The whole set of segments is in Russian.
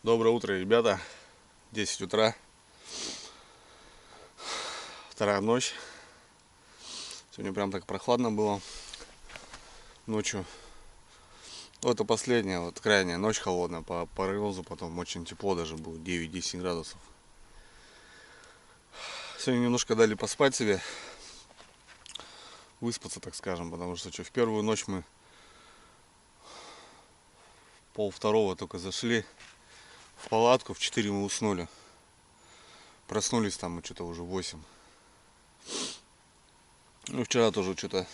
Доброе утро, ребята. 10 утра. Вторая ночь. Сегодня прям так прохладно было ночью. Это последняя, вот крайняя ночь холодная. По прогнозу потом очень тепло даже будет, 9-10 градусов. Сегодня немножко дали поспать себе. Выспаться, так скажем. Потому что в первую ночь мы пол-второго только зашли в палатку. В 4 мы уснули. Проснулись там мы что-то уже в 8. Ну, вчера тоже что-то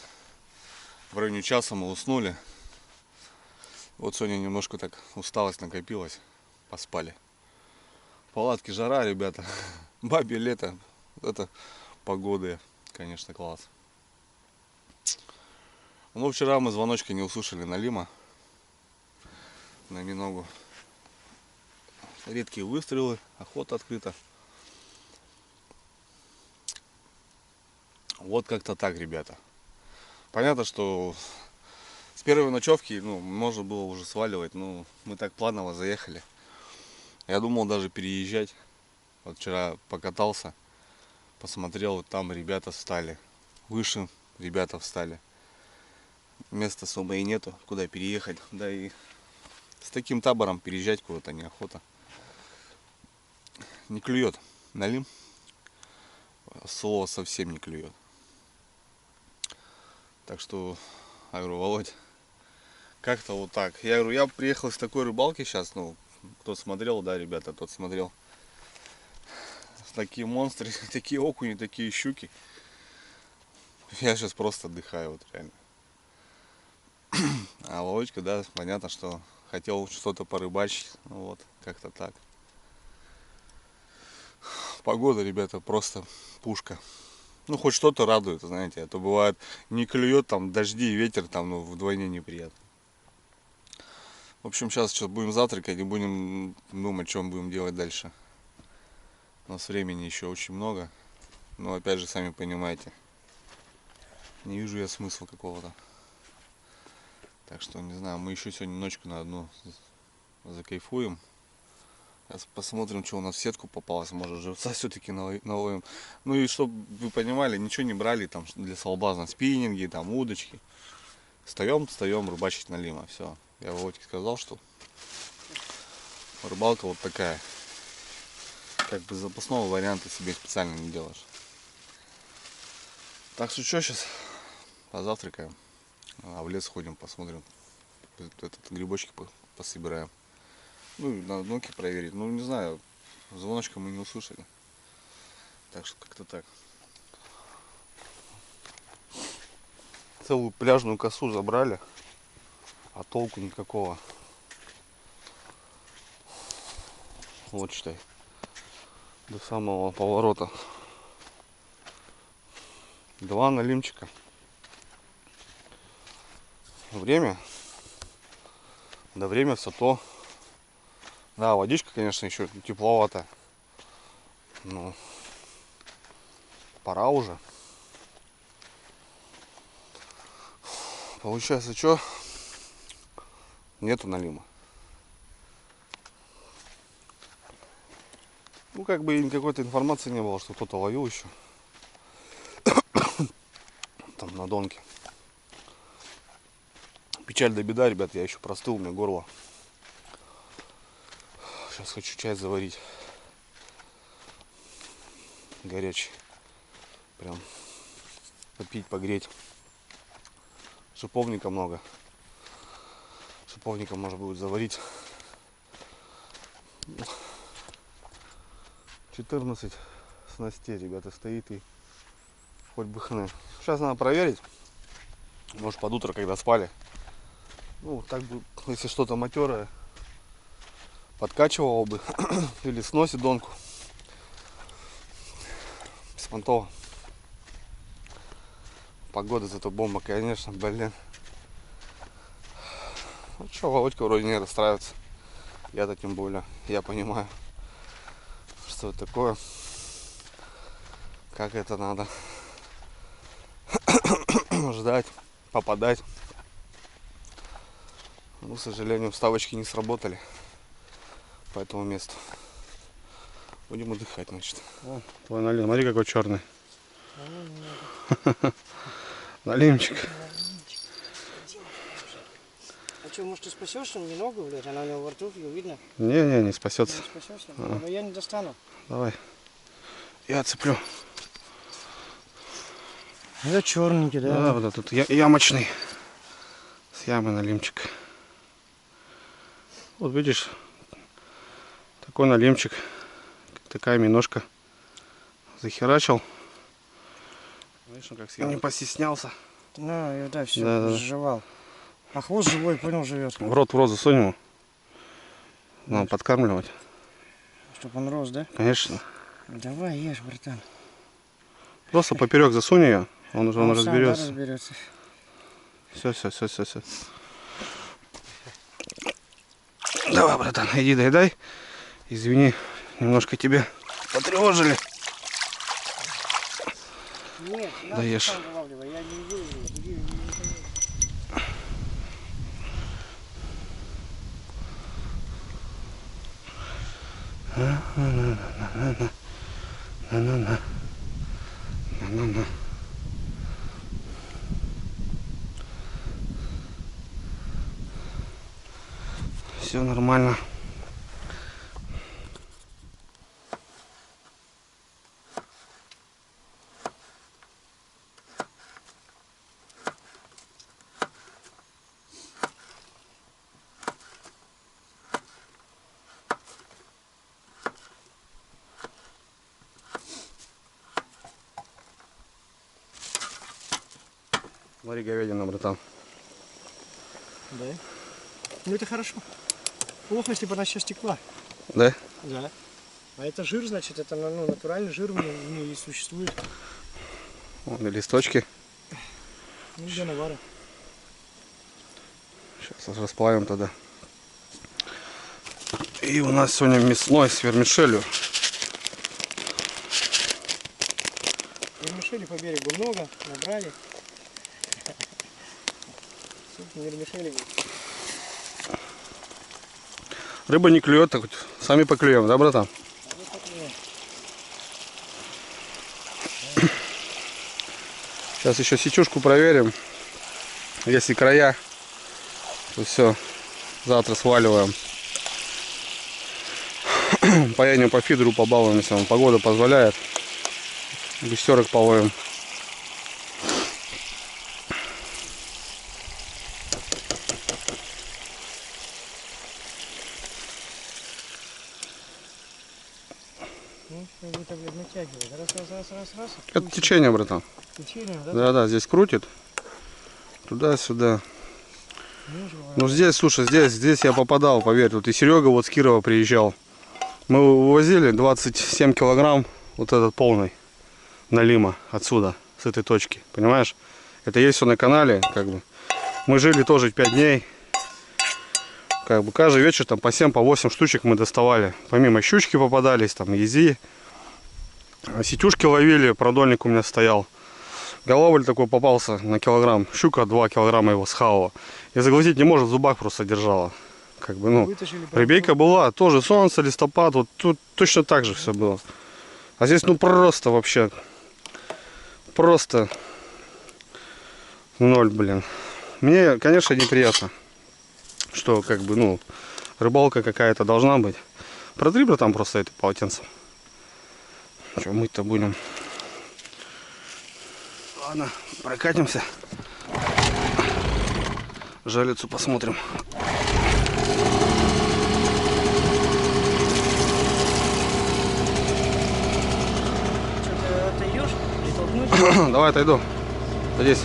в районе часа мы уснули. Вот сегодня немножко так усталость накопилась. Поспали. В палатке жара, ребята. Бабе лето. Это погода, конечно, класс. Ну, вчера мы звоночка не услышали Налима. На миногу. Редкие выстрелы. Охота открыта. Вот как-то так, ребята. Понятно, что с первой ночевки, можно было уже сваливать. Но мы так планово заехали. Я думал даже переезжать. Вот вчера покатался. Посмотрел, вот там ребята встали. Выше ребята встали. Места особо и нету, куда переехать. Да и с таким табором переезжать куда-то неохота. Не клюет. Налим. Слово совсем не клюет. Так что, я говорю, Володь, как-то вот так. Я говорю, я приехал с такой рыбалки сейчас, кто смотрел, да, ребята, тот смотрел. Такие монстры, такие окуни, такие щуки. Я сейчас просто отдыхаю, вот реально. А Володька, да, понятно, что хотел что-то порыбачить. Вот, как-то так. Погода, ребята, просто пушка. Хоть что-то радует, знаете. А то бывает не клюет, там дожди и ветер, там, вдвойне неприятно. В общем, сейчас будем завтракать и будем думать, что мы будем делать дальше. У нас времени еще очень много. Но опять же, сами понимаете, не вижу я смысла какого-то. Так что, не знаю, мы еще сегодня ночку на одну закайфуем. Сейчас посмотрим, что у нас в сетку попалось. Может, живца все-таки наловим. Ну и чтобы вы понимали, ничего не брали там для соблазна. Спиннинги, там удочки. Встаем рыбачить Налима. Все. Я Володьке сказал, что рыбалка вот такая. Как бы запасного варианта себе специально не делаешь. Так что сейчас позавтракаем. А в лес ходим, посмотрим. Грибочки пособираем. Ну и на ноги проверить. Не знаю. Звоночка мы не услышали. Так что как-то так. Целую пляжную косу забрали. А толку никакого. Вот считай. До самого поворота. 2 налимчика. Время. Да время все то. Да, водичка, конечно, еще тепловато. Но пора уже. Получается, что? Нету Налима. Как бы и какой-то информации не было, что кто-то ловил еще. Там на донке. Печаль да беда, ребят, я еще простыл, у меня горло. Сейчас хочу чай заварить. Горячий. Прям попить, погреть. Шиповника много. Шиповника можно будет заварить. 14 снастей, ребята, стоит и хоть бы хны. Сейчас надо проверить. Может, под утро, когда спали. Так бы, если что-то матерое, подкачивало бы. Или сносит донку. Беспонтово. Погода зато бомба, конечно, блин. Что, Володька вроде не расстраивается. Я-то тем более. Я понимаю, что это такое. Как это надо ждать, попадать. К сожалению, вставочки не сработали. по этому месту. Будем отдыхать, значит. О, твой налим, смотри какой черный. Налимчик. А что, может ты спасешь немного, блядь? Она у него во рту, ее видно? Не спасется. Не спасешься? Но я не достану. Давай. Я цеплю. Это черненький, да? Да, вот этот ямочный. С ямы налимчик. Вот видишь, такой налимчик. Такая миножка. Захерачил. Видишь, как съел. Не постеснялся. Ну, и да, все, Да. сживал. А хвост живой, понял, живет. В рот засунь ему. Надо подкармливать. Чтоб он рос, да? Конечно. Давай, ешь, братан. Просто поперек засунь ее. Он сам, разберется. Да, разберется. Все. Давай, братан, иди доедай. Извини, немножко тебе потревожили. Нет, Даешь. сам вылавливай, я не выловлю. На. Все нормально. Смотри, говядина, братан. Да? Ну это хорошо. Плохо, если бы она сейчас текла. Да? Да. А это жир, значит, это натуральный жир в ней существует. Вон и листочки. Ну где навара? Сейчас расплавим тогда. И у нас сегодня мясной с вермишелью. Вермишели по берегу много, набрали. Вермишели. Рыба не клюет, так сами поклюем, да, братан? Сейчас еще сечушку проверим. Если края, то все, завтра сваливаем. Поедем по фидеру, побалуемся, погода позволяет. Густерок половим. Ну, как-то, блядь, натягивает. Раз. Это течение, братан. Течение, да? Да, здесь крутит. Туда-сюда. Ну здесь, слушай, здесь я попадал, поверь. Вот и Серега вот с Кирова приезжал. Мы вывозили 27 килограмм, вот этот полный, налима отсюда, с этой точки. Понимаешь? Это есть все на канале, как бы. Мы жили тоже 5 дней. Как бы каждый вечер там по 7, по 8 штучек мы доставали. Помимо щучки попадались, там ези. Сетюшки ловили, продольник у меня стоял. Головоль такой попался на килограмм. Щука 2 килограмма его схавала. И заглотить не может, в зубах просто держала. Как бы, ну, рыбейка была, тоже солнце, листопад, вот тут точно так же все было. А здесь, ну, просто вообще, просто ноль, блин. Мне, конечно, неприятно, что, как бы, ну, рыбалка какая-то должна быть. Протри, братан, просто это полотенце. Что, мыть-то будем. Ладно, прокатимся. Жалицу посмотрим. Что, ты отойдешь? Притолкнуть? Давай, отойду. Садись.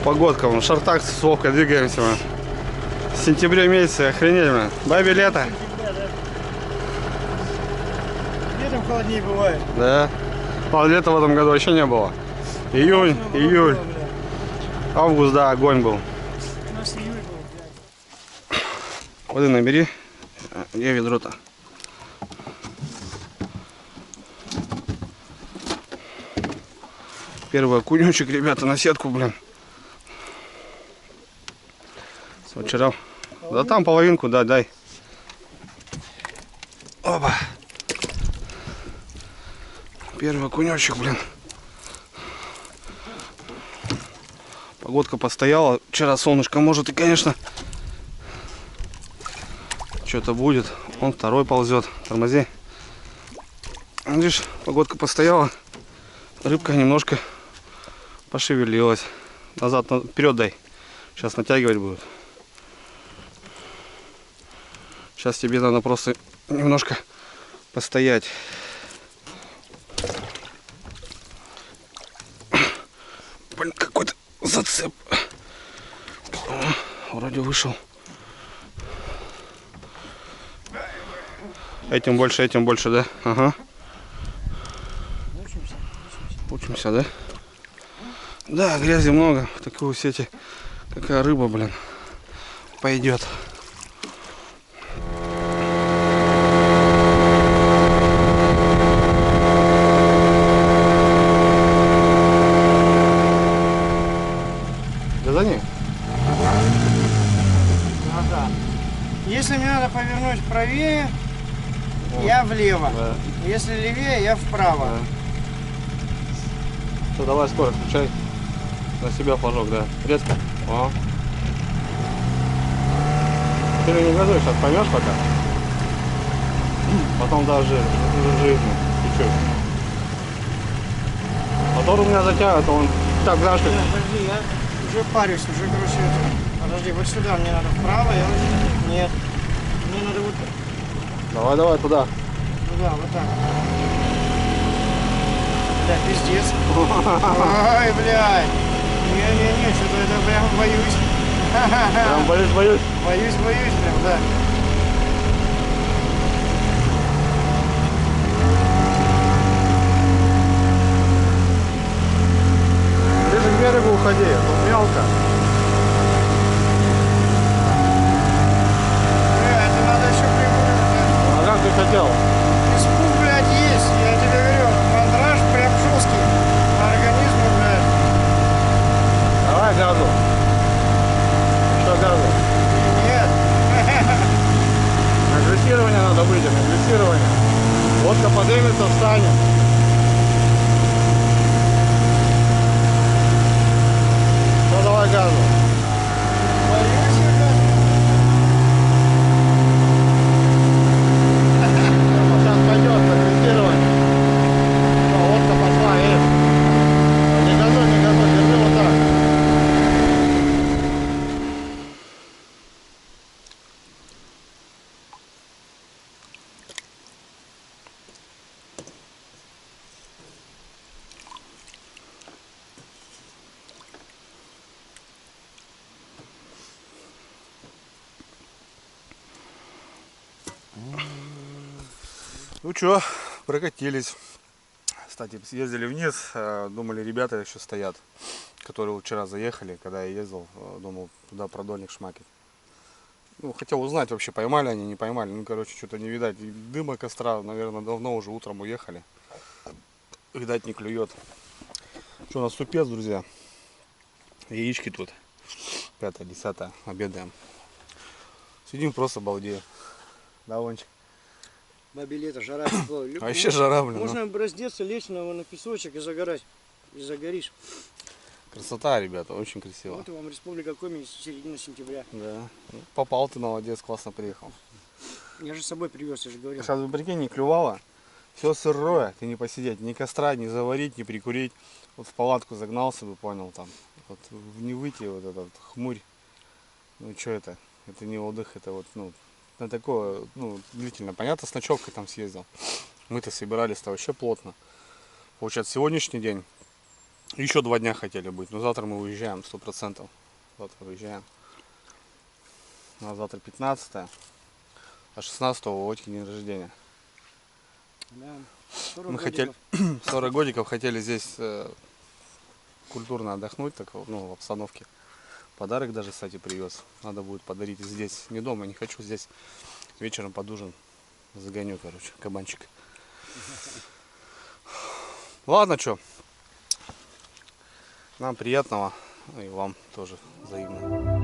Погодка, в шортах с Вовкой двигаемся мы. В сентябре месяце, охренеть, мы. Бабе лето. Летом холоднее бывает. Да. А лета в этом году вообще не было. Июнь, июль, август, да, огонь был. У нас июль был, блядь. Воды набери. Где ведро-то? Первый окунечек, ребята, на сетку, блин. Вчера. Да там половинку, да, дай. Опа. Первый окунечек, блин. Погодка постояла. Вчера солнышко, может, и, конечно, что-то будет. Он второй ползет. Тормози. Видишь, погодка постояла. Рыбка немножко пошевелилась. Назад, вперед дай. Сейчас натягивать будет. Сейчас тебе надо просто немножко постоять. Блин, какой-то зацеп. О, вроде вышел. Этим больше, да? Ага. Учимся, да? Да, грязи много. В такую сети какая рыба, блин, пойдет. Газани? Ага. Если мне надо повернуть правее, я влево. Да. Если левее, я вправо. Да. Все, давай скорость включай. На себя флажок, да. Резко. О. Ты не газуй, сейчас поймешь пока. Потом даже жизни чуть-чуть. Мотор у меня затянут, он так, знаешь, как... Подожди, я уже парюсь, уже, короче, подожди, вот сюда мне надо вправо, нет, мне надо вот, Давай, туда. ну да, вот так. Бля, пиздец. Ой, блядь. Не, что-то это прям боюсь. Прям боюсь. Боюсь, прям, да. Ближе к берегу уходи, тут мелко. Бля, это надо еще прям... А как ты хотел? Испуг, блядь, есть, я тебе говорю. Мандраж прям жесткий. По организму, блядь. Давай газу. Что газу? Нет. На глиссирование надо выйти, на глиссирование. Лодка поднимется, встанет. Ну давай газу. Боюсь, блядь. Сейчас пойдет на глиссирование. Все, лодка пошла, есть. Не газуй, держи вот так. Ну чё, прокатились. Кстати, съездили вниз, думали, ребята еще стоят, которые вчера заехали, когда я ездил, думал, туда продольник шмакить. Ну, хотел узнать вообще, поймали они, не поймали. Ну, короче, что-то не видать. И дыма костра, наверное, давно уже утром уехали. Видать, не клюет. Что, у нас супец, друзья. Яички тут. 5-10, обедаем. Сидим, просто балдеем. Да, Вончик? Бабе лето, жара, тепло. А вообще жара, блин. Можно раздеться, лечь на песочек и загорать. И загоришь. Красота, ребята, очень красиво. Вот и вам Республика Коми, середина сентября. Да. Ну, попал ты, молодец, классно приехал. Я же с собой привез, я же говорил. Сейчас бы, прикинь, не клювало. Все сырое, ты не посидеть, ни костра, ни заварить, ни прикурить. Вот в палатку загнался бы, понял, там. Вот не выйти, вот этот хмурь. Ну что это? Это не отдых, это вот, ну, на такое, ну, длительно. Понятно, с ночевкой там съездил. Мы-то собирались-то вообще плотно. Получается, сегодняшний день. Еще 2 дня хотели быть, но завтра мы уезжаем, 100%. Завтра уезжаем. У нас завтра 15, а 16 у Водьки день рождения. Да. Мы хотели 40 годиков, хотели здесь культурно отдохнуть, так, ну, в обстановке. Подарок даже, кстати, привез. Надо будет подарить здесь. Не дома, не хочу здесь. Вечером под ужин загоню, короче, кабанчик. Ладно, что. Нам приятного, и вам тоже взаимно.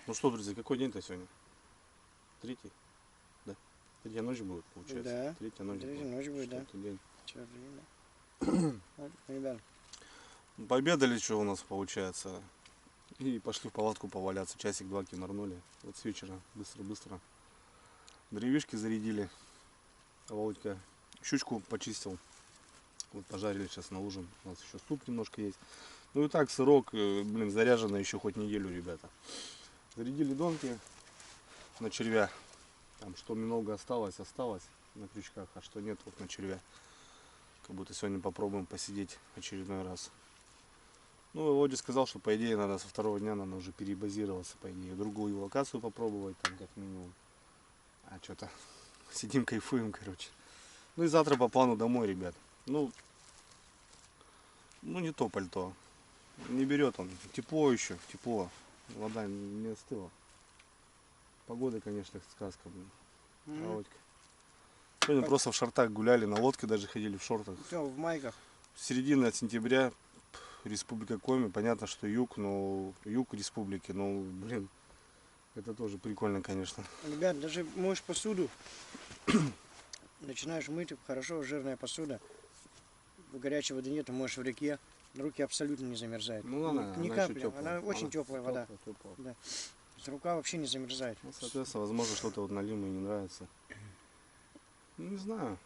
Ну что, друзья, какой день-то сегодня? Третий? Да. Третья ночь будет, получается. Да. Третья ночь Третья ночь будет, да. Четвертый день. Четвертый день, да. Вот, ребят, Пообедали, что у нас получается. И пошли в палатку поваляться. Часик-два кинорнули. Вот с вечера быстро-быстро. Древишки зарядили. Володька щучку почистил. Вот пожарили сейчас на ужин. У нас еще суп немножко есть. Ну и так сырок, блин, заряжено еще хоть неделю, ребята. Зарядили донки на червя. Там что много осталось на крючках, а что нет, вот на червя. Как будто сегодня попробуем посидеть очередной раз. Ну, Володя сказал, что по идее надо со второго дня надо уже перебазироваться, по идее. Другую локацию попробовать, там как минимум. А что-то сидим, кайфуем, короче. Ну и завтра по плану домой, ребят. Ну не то пальто. Не берет он. Тепло еще, тепло. Вода не остыла. Погода, конечно, сказка, блин. Мгм. Володька. Сегодня просто в шортах гуляли, на лодке даже ходили в шортах. Все, в майках. Середина сентября, Республика Коми, понятно, что юг, но юг республики, ну, блин, это тоже прикольно, конечно. Ребят, даже моешь посуду, начинаешь мыть, хорошо, жирная посуда, горячей воды нет, моешь в реке, руки абсолютно не замерзают. Ну, она Ни еще капли, теплая. она очень теплая вода. Теплая. Рука вообще не замерзает. Ну, соответственно, возможно, что-то вот налимое не нравится. Ну, не знаю,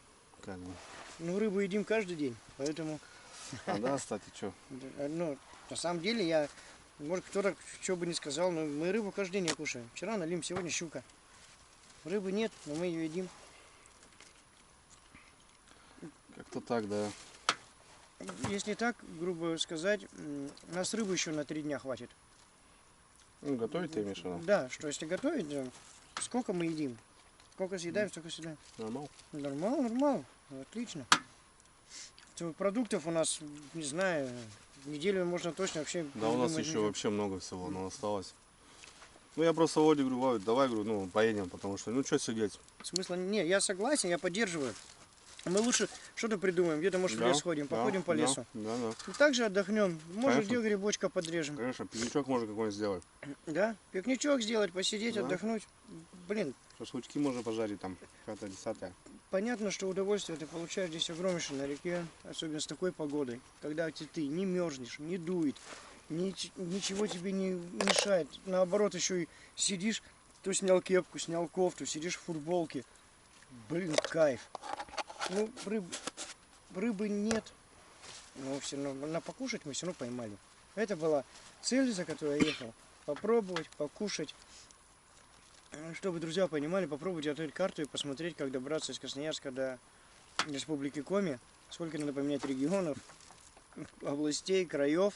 как бы. Ну, рыбу едим каждый день, поэтому, А, да, кстати, что? ну, на самом деле, я, может, кто-то что бы ни сказал, но мы рыбу каждый день не кушаем. Вчера налим, сегодня щука. Рыбы нет, но мы ее едим. Как-то так, да. Если так, грубо сказать, у нас рыбы еще на 3 дня хватит. Ну, готовить ты имеешь в виду? Да, что если готовить, да, сколько мы едим? Сколько съедаем, столько съедаем. Нормал? Нормально, отлично. Продуктов у нас, не знаю, неделю можно точно вообще... Да, у нас придумать еще нельзя. вообще много всего, но осталось. Ну, я просто Володе говорю, Володь, давай, говорю, ну, поедем, потому что, ну, что сидеть? Смысла не, я согласен, я поддерживаю. Мы лучше что-то придумаем, где-то, может, в Да, лес сходим, да, походим по да, лесу. Да, да. И также отдохнем, может, Конечно. где грибочка подрежем. Конечно, пикничок можно какой-нибудь сделать. Да, пикничок сделать, посидеть, Да. отдохнуть. Блин, Шашлычки можно пожарить там, какая-то десятая. понятно, что удовольствие ты получаешь здесь огромнейшее на реке, особенно с такой погодой, когда ты не мерзнешь, не дует, ничего тебе не мешает. Наоборот, еще и сидишь, то снял кепку, снял кофту, сидишь в футболке. Блин, кайф. Ну, рыбы нет, но все равно на покушать мы все равно поймали. Это была цель, за которой я ехал. Попробовать, покушать. Чтобы друзья понимали, попробовать открыть карту и посмотреть, как добраться из Красноярска до Республики Коми, сколько надо поменять регионов, областей, краев.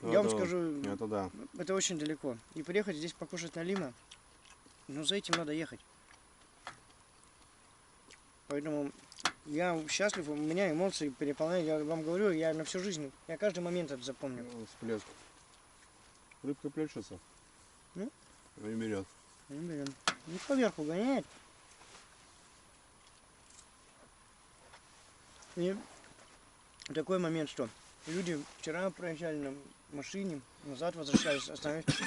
Ну, Я вам это- скажу, Это да. это очень далеко. И приехать здесь покушать налима, ну за этим надо ехать. Поэтому я счастлив, у меня эмоции переполняют. Я вам говорю, я на всю жизнь, я каждый момент это запомню. Ну, всплеск. Рыбка плещется. Ну? И берет. Ну, блин, не поверху гоняет. И такой момент, что люди вчера проезжали на машине, назад возвращались, остановились.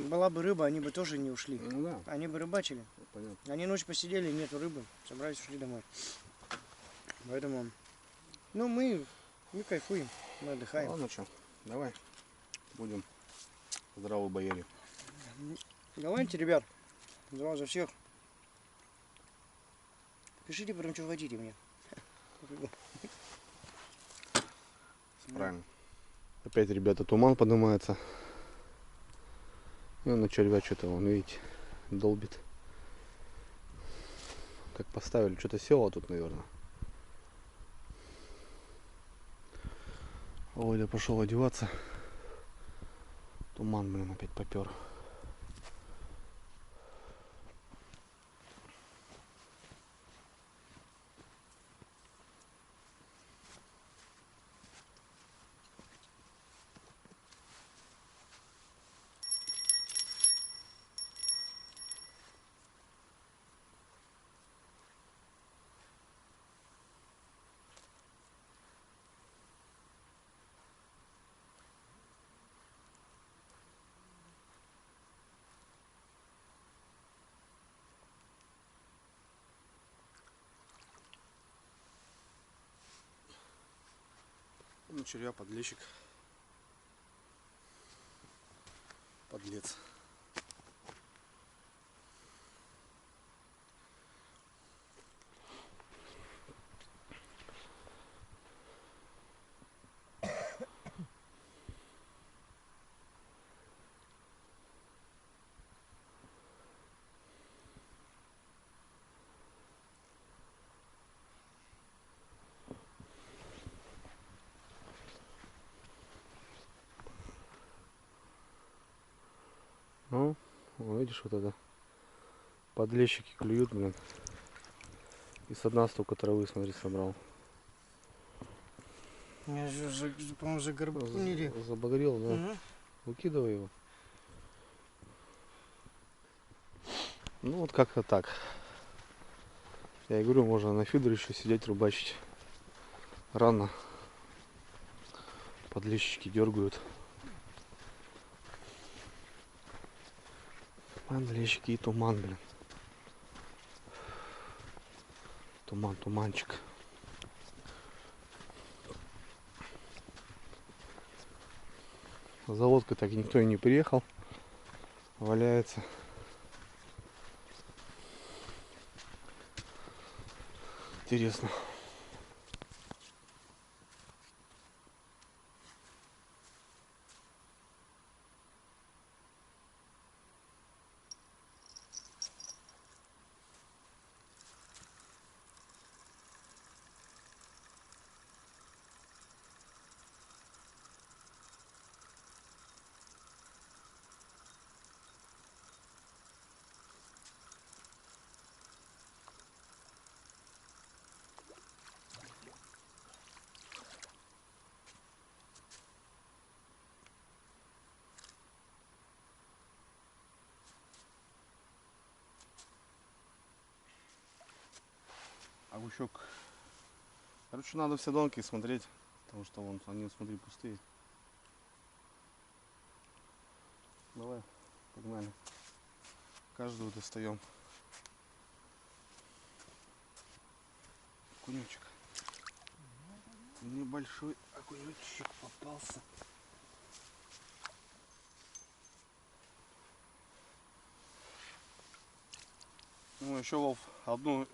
Была бы рыба, они бы тоже не ушли. Ну да, Они бы рыбачили. понятно. Они ночь посидели, нету рыбы, собрались, ушли домой. Поэтому, ну, мы кайфуем, мы отдыхаем. Ладно, что, давай. Будем здравы бояре. Давайте, ребят, за вас, за всех. Пишите потом, что хотите мне. Правильно. Опять, ребята, туман поднимается. И на червя что-то, вон, видите, долбит. Как поставили, что-то село тут, наверное. Володя пошел одеваться. Туман, блин, опять попер. Ну, червя, подлещик. Подлец. Ну, видишь, вот это. Подлещики клюют, блин. И с одна столько травы, смотри, собрал. Меня же, по-моему, загорбунили. Забагрил, да. Выкидывай его. Ну вот как-то так. Я и говорю, можно на фидер еще сидеть рыбачить. Рано. Подлещики дергают. Подлещики и туман, блин. Туман, туманчик. За лодкой так никто и не приехал. Валяется. Интересно. Огурчок. Короче, надо все донки смотреть, потому что вон они, смотри, пустые. Давай, погнали. Каждую достаем. Окунечек. Небольшой окунечек попался. Ну, еще, Вов,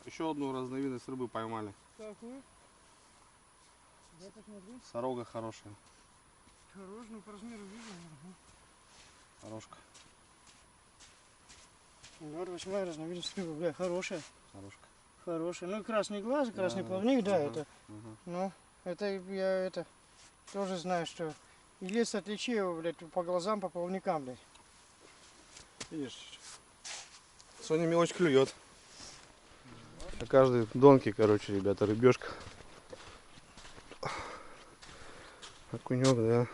еще одну разновидность рыбы поймали. Какую? Я посмотрю. Сорога хорошая. Хорош, ну по размеру вижу. Хорошка. Вот 8-я разновидность рыбы, бля, хорошая. Хорошка. Хорошая. Ну, красный глаз, красный Да, плавник, да, ага, это. ага. Ну, это я это тоже знаю, что и лес отличи его, блядь, по глазам, по плавникам, блядь. Видишь, Соня мелочь клюет. На каждой донке, короче, ребята, рыбешка. Окунек, да.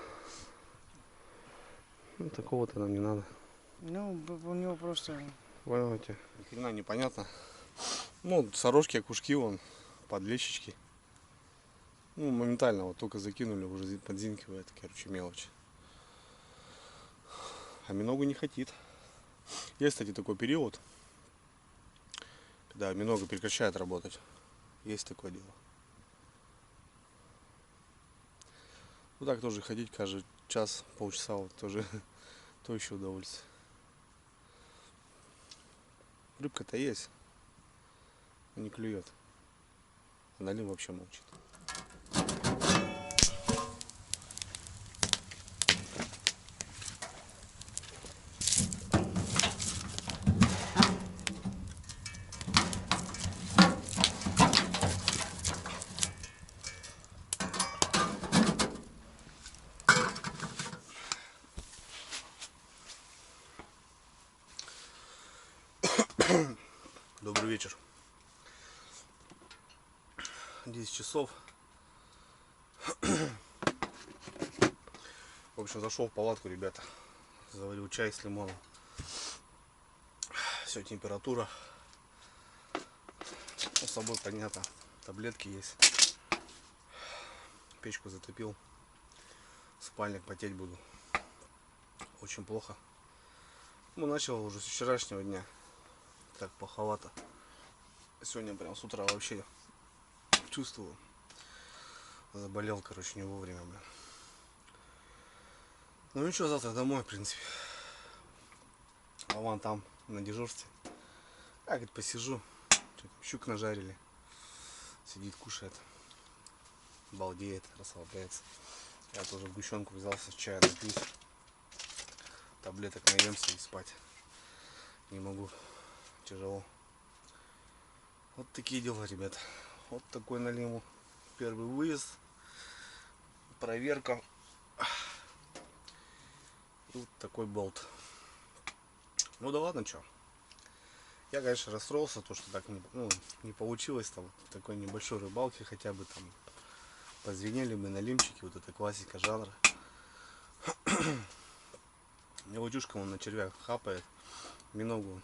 Ну, такого-то нам не надо. Ну, у него просто... Понимаете? Ни хрена непонятно. Ну, сорожки, окушки, вон, подлещички. Ну, моментально, вот только закинули, уже подзинкивает, короче, мелочь. А миногу не хотит. Есть, кстати, такой период, когда минога прекращает работать. Есть такое дело. Ну так тоже ходить каждый час, полчаса, вот тоже то еще удовольствие. Рыбка-то есть, но не клюет. А налим вообще молчит. Добрый вечер. 10 часов. В общем, зашел в палатку, ребята. Заварил чай с лимоном. Все, температура. Ну, с собой понятно. Таблетки есть. Печку затопил. Спальник потеть буду. Очень плохо. Ну, начал уже с вчерашнего дня. Так плоховато. Сегодня прям с утра вообще чувствую. Заболел, короче, не вовремя, блин. Ну ничего, завтра домой, в принципе. А вон там, на дежурстве. Я, говорит, посижу. Что-то щук нажарили. Сидит, кушает. Балдеет, расслабляется. Я тоже сгущенку взялся, с чая напьюсь. Таблеток наемся и спать. Не могу. Тяжело. Вот такие дела, ребят. Вот такой налиму. Первый выезд. Проверка. И вот такой болт. Ну да ладно, что. Я, конечно, расстроился, то, что так не получилось там такой небольшой рыбалки, хотя бы там позвенели бы налимчики, вот это классика жанра. Мелочушка он на червях хапает, миногу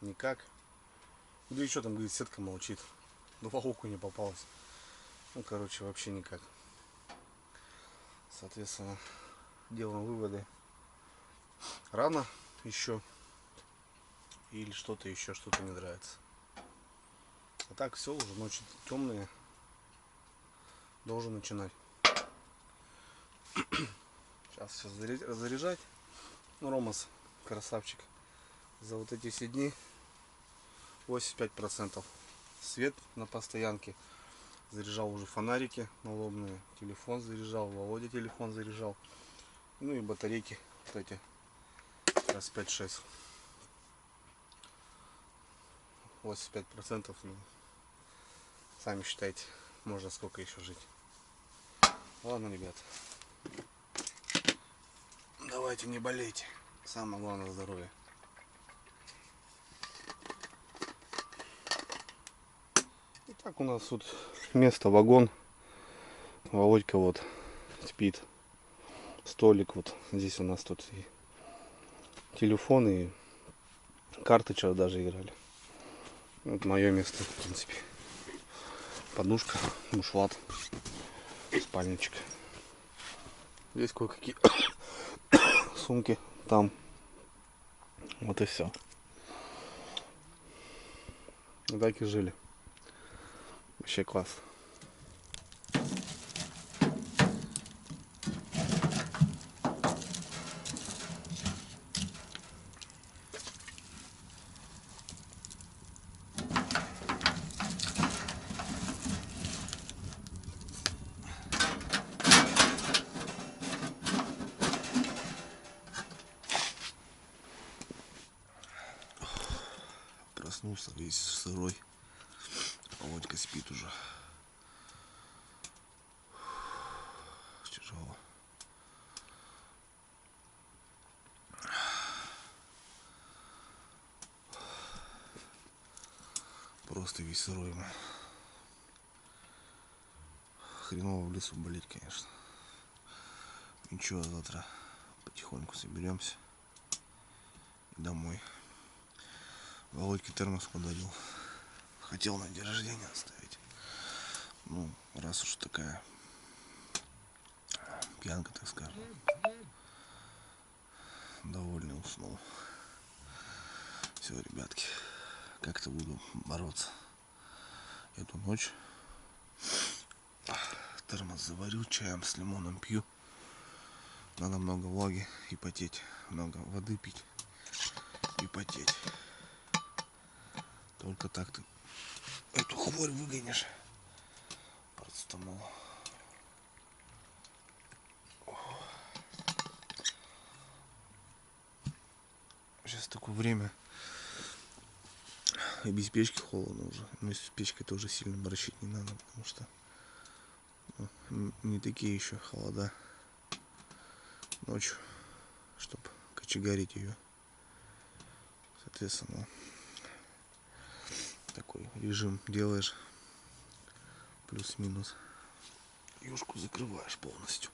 никак. Да еще там, говорит, сетка молчит. Духовку не попалась. Ну, короче, вообще никак. Соответственно, делаем выводы. Рано еще. Или что-то еще, что-то не нравится. А так все, уже ночи темные. Должен начинать. Сейчас заряжать. Ну, Ромас, красавчик. За вот эти все дни 85%. Свет на постоянке. Заряжал уже фонарики налобные. Телефон заряжал. Володя телефон заряжал. Ну и батарейки. Вот эти. Раз 5-6. 85%. Ну, сами считайте. Можно сколько еще жить. Ладно, ребят. Давайте не болейте. Самое главное здоровье. И так у нас тут место, вагон. Володька вот спит. Столик вот. Здесь у нас тут и телефон, и карты вчера даже играли. Вот мое место, в принципе. Подушка, бушлат, спальничек. Здесь кое-какие сумки там. Вот и все. Так и жили. Вообще класс. Проснулся весь сырой. Володька спит уже. Тяжело. Просто весь сырой. Хреново в лесу болеть, конечно. Ничего, завтра потихоньку соберемся и домой. Володьке термос подарил. Хотел на день рождения оставить. Ну, раз уж такая пьянка, так скажем. Довольный уснул. Все, ребятки, как-то буду бороться эту ночь. Термос заварю, чаем с лимоном пью. Надо много влаги и потеть. Много воды пить и потеть. Только так ты эту хворь выгонишь. Парацетамол. Сейчас такое время. И без печки холодно уже. Но с печкой тоже сильно морочить не надо, потому что не такие еще холода ночью, чтобы кочегарить ее. Соответственно, такой режим делаешь, плюс-минус. Юшку закрываешь полностью.